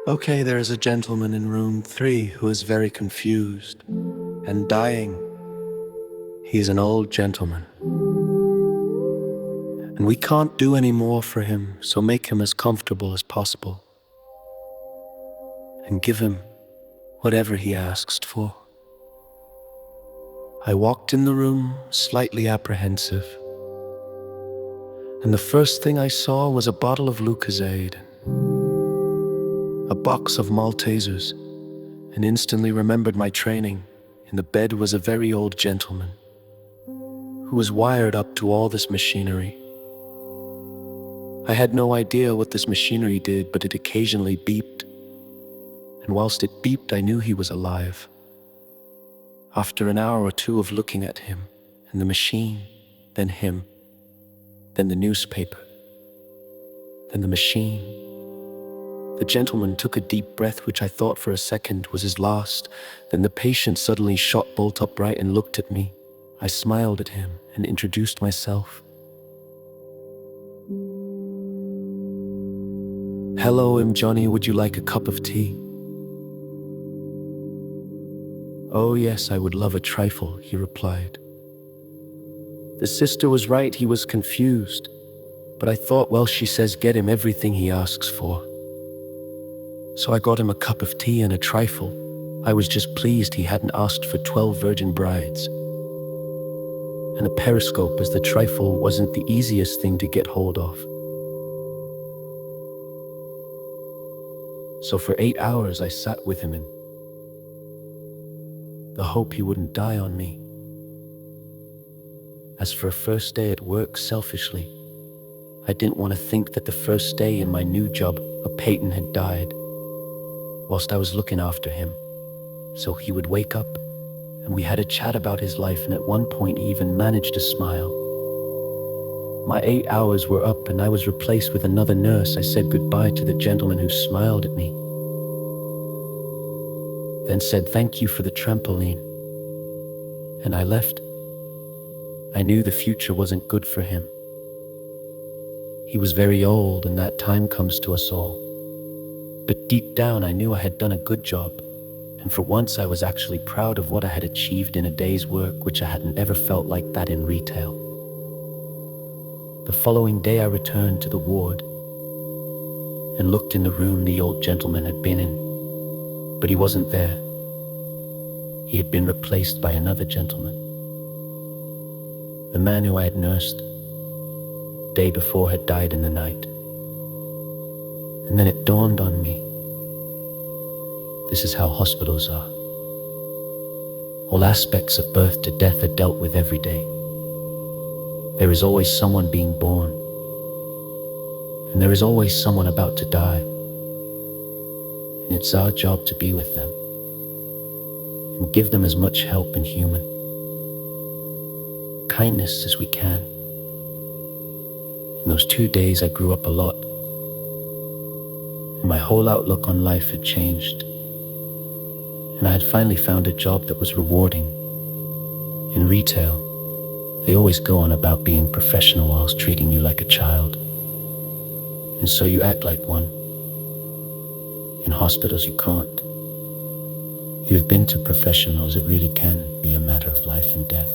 Okay, there is a gentleman in room 3 who is very confused and dying. He's an old gentleman, and we can't do any more for him, so make him as comfortable as possible and give him whatever he asks for. I walked in the room, slightly apprehensive, and the first thing I saw was a bottle of Lucozade, a box of Maltesers, and instantly remembered my training. In the bed was a very old gentleman who was wired up to all this machinery. I had no idea what this machinery did, but it occasionally beeped, and whilst it beeped, I knew he was alive. After an hour or two of looking at him and the machine, then him, then the newspaper, then the machine, the gentleman took a deep breath, which I thought for a second was his last. Then the patient suddenly shot bolt upright and looked at me. I smiled at him and introduced myself. "Hello, I'm Johnny. Would you like a cup of tea?" "Oh yes, I would love a trifle," he replied. The sister was right, he was confused. But I thought, well, she says get him everything he asks for. So I got him a cup of tea and a trifle. I was just pleased he hadn't asked for 12 virgin brides. And a periscope, as the trifle wasn't the easiest thing to get hold of. So for 8 hours I sat with him in the hope he wouldn't die on me. As for a first day at work, selfishly, I didn't want to think that the first day in my new job, a Peyton had died whilst I was looking after him. So he would wake up, and we had a chat about his life, and at one point he even managed to smile. My 8 hours were up, and I was replaced with another nurse. I said goodbye to the gentleman who smiled at me, then said thank you for the trampoline, and I left. I knew the future wasn't good for him. He was very old, and that time comes to us all. But deep down I knew I had done a good job, and for once I was actually proud of what I had achieved in a day's work, which I hadn't ever felt like that in retail. The following day I returned to the ward and looked in the room the old gentleman had been in, but he wasn't there. He had been replaced by another gentleman. The man who I had nursed the day before had died in the night. And then it dawned on me, this is how hospitals are. All aspects of birth to death are dealt with every day. There is always someone being born, and there is always someone about to die. And it's our job to be with them and give them as much help and human kindness as we can. In those 2 days I grew up a lot, and my whole outlook on life had changed, and I had finally found a job that was rewarding. In retail, they always go on about being professional whilst treating you like a child, and so you act like one. In hospitals you can't. You've been to professionals, it really can be a matter of life and death.